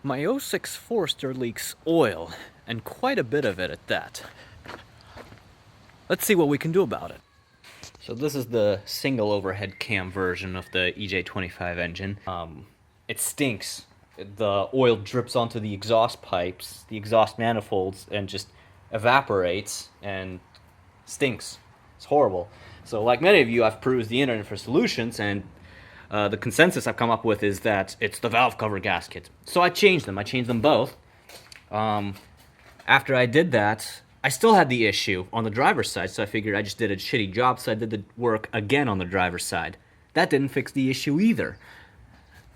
My '06 Forester leaks oil, and quite a bit of it at that. Let's see what we can do about it. So this is the single overhead cam version of the EJ25 engine. It stinks. The oil drips onto the exhaust pipes, the exhaust manifolds, and just evaporates and stinks. It's horrible. So like many of you, I've perused the internet for solutions, and the consensus I've come up with is that it's the valve cover gasket. So I changed them. I changed them both. After I did that, I still had the issue on the driver's side, so I figured I just did a shitty job, so I did the work again on the driver's side. That didn't fix the issue either.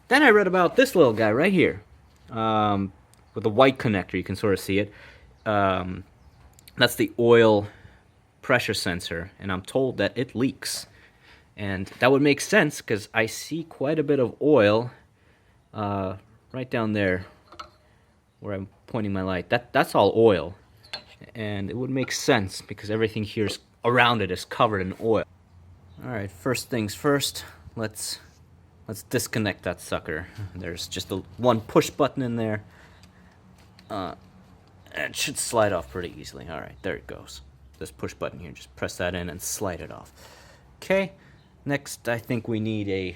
Then I read about this little guy right here, with the white connector. You can sort of see it. That's the oil pressure sensor, and I'm told that it leaks. And that would make sense because I see quite a bit of oil right down there where I'm pointing my light. That's all oil. And it would make sense because everything here around it is covered in oil. Alright, first things first, let's disconnect that sucker. There's just one push button in there. It should slide off pretty easily. Alright, there it goes. This push button here, just press that in and slide it off. Okay, next I think we need a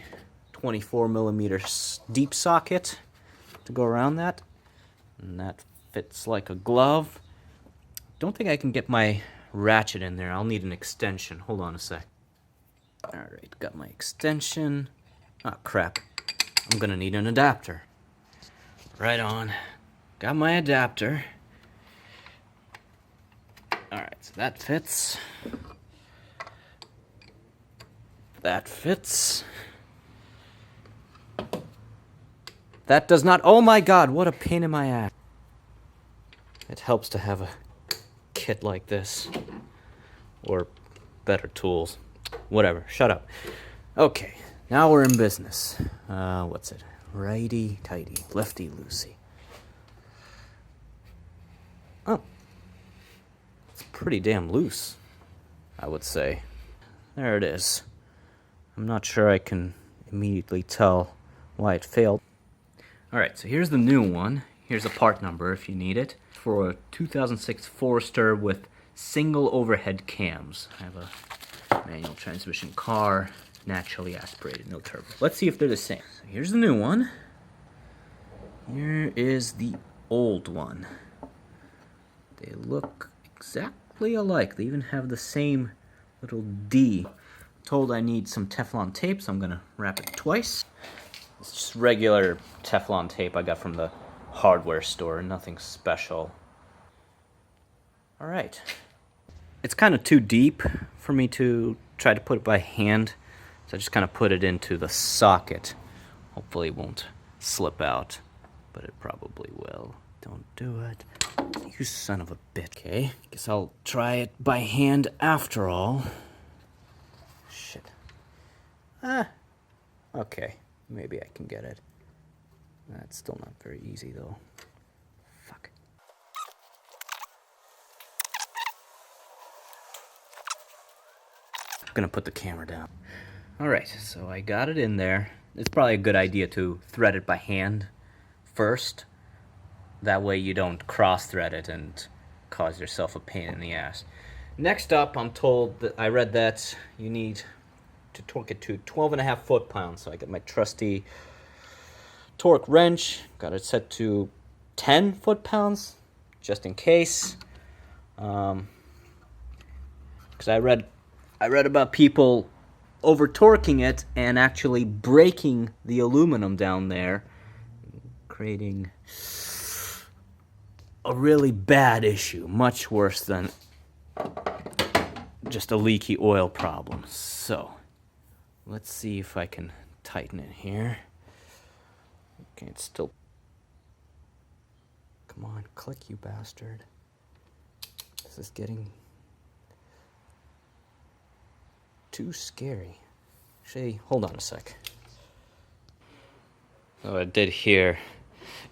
24mm deep socket to go around that. And that fits like a glove. Don't think I can get my ratchet in there. I'll need an extension. Hold on a sec. Alright, got my extension. Oh crap. I'm gonna need an adapter. Right on. Got my adapter. Alright, so that fits. That fits. That does not. Oh my god, what a pain in my ass. It helps to have a kit like this. Or better tools. Whatever, shut up. Okay, now we're in business. What's it? Righty tighty, lefty loosey. Oh. It's pretty damn loose, I would say. There it is. I'm not sure I can immediately tell why it failed. Alright, so here's the new one. Here's a part number if you need it. For a 2006 Forester with single overhead cams. I have a manual transmission car, naturally aspirated, no turbo. Let's see if they're the same. So here's the new one. Here is the old one. They look exactly alike. They even have the same little D. Told I need some Teflon tape, so I'm gonna wrap it twice. It's just regular Teflon tape I got from the hardware store, nothing special. Alright. It's kind of too deep for me to try to put it by hand, so I just kind of put it into the socket. Hopefully it won't slip out, but it probably will. Don't do it. You son of a bitch. Okay, guess I'll try it by hand after all. Shit. Okay. Maybe I can get it. That's still not very easy, though. Fuck. I'm gonna put the camera down. Alright, so I got it in there. It's probably a good idea to thread it by hand first. That way you don't cross-thread it and cause yourself a pain in the ass. Next up, I'm told that I read that you need to torque it to 12.5 foot-pounds. So I got my trusty torque wrench, got it set to 10 foot-pounds, just in case. Because I read about people over-torquing it and actually breaking the aluminum down there, creating a really bad issue, much worse than just a leaky oil problem. So let's see if I can tighten it here. Okay, it's still... Come on, click, you bastard. This is getting too scary. Actually, hold on a sec. So I did here,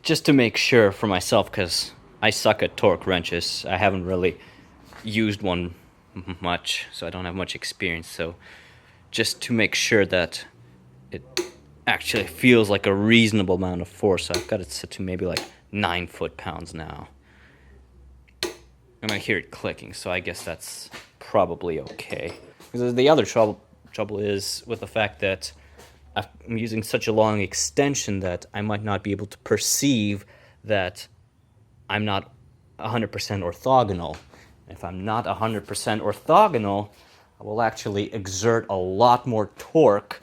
just to make sure for myself, because I suck at torque wrenches. I haven't really used one much, so I don't have much experience. So just to make sure that it actually feels like a reasonable amount of force. So I've got it set to maybe like 9 foot-pounds now. And I hear it clicking, so I guess that's probably okay. Because the other trouble is with the fact that I'm using such a long extension that I might not be able to perceive that I'm not 100% orthogonal. If I'm not 100% orthogonal, I will actually exert a lot more torque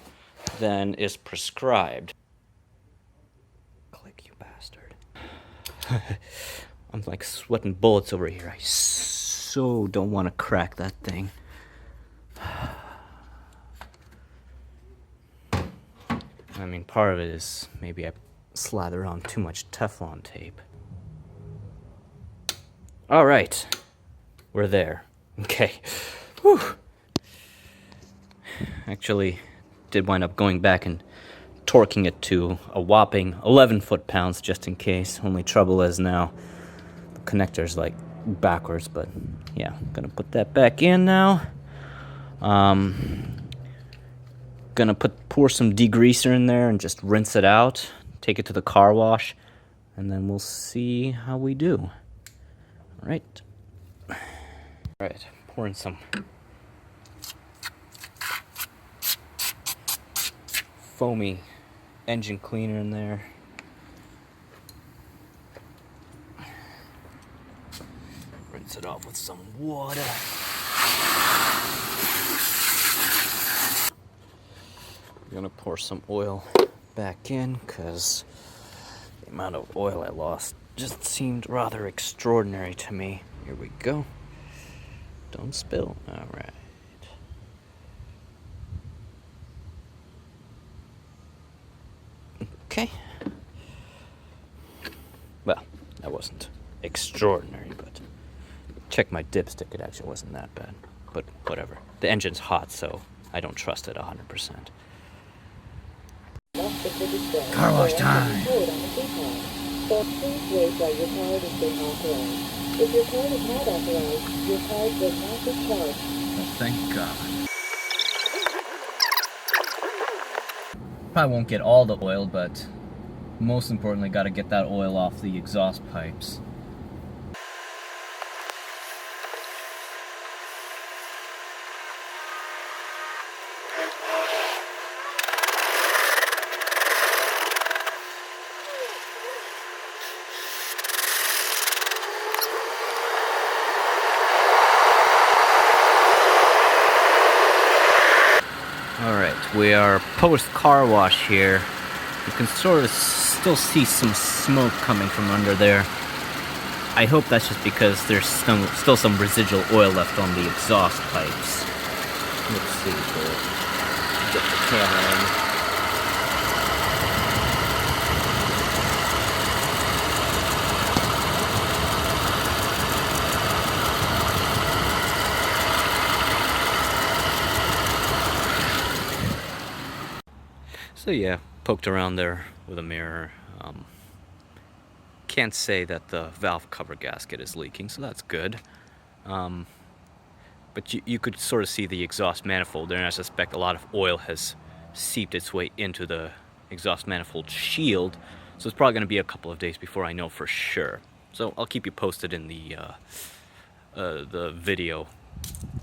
than is prescribed. Click, you bastard. I'm like sweating bullets over here. I so don't want to crack that thing. I mean, part of it is maybe I slather on too much Teflon tape. All right, we're there. Okay. Whew. Actually, did wind up going back and torquing it to a whopping 11 foot-pounds just in case. Only trouble is now the connector's like backwards, but yeah, gonna put that back in now. Gonna pour some degreaser in there and just rinse it out, take it to the car wash, and then we'll see how we do. All right. All right, pouring some foamy engine cleaner in there. Rinse it off with some water. I'm gonna pour some oil back in because the amount of oil I lost just seemed rather extraordinary to me. Here we go. Don't spill. All right. Okay. Well, that wasn't extraordinary, but check my dipstick. It actually wasn't that bad. But whatever. The engine's hot, so I don't trust it 100%. Car wash time. Please wait while your card is being authorized. If your card is not authorized, your card will not be charged. Oh, thank God. Probably won't get all the oil, but most importantly, got to get that oil off the exhaust pipes. Alright, we are post-car wash here. You can sort of still see some smoke coming from under there. I hope that's just because there's still some residual oil left on the exhaust pipes. Let's see, we'll get the camera in. So yeah, poked around there with a mirror. Can't say that the valve cover gasket is leaking, so that's good. But you could sort of see the exhaust manifold there, and I suspect a lot of oil has seeped its way into the exhaust manifold shield, so it's probably going to be a couple of days before I know for sure. So I'll keep you posted in the video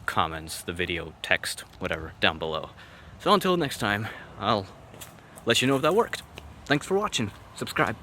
comments, the video text, whatever, down below. So until next time, I'll let you know if that worked. Thanks for watching. Subscribe.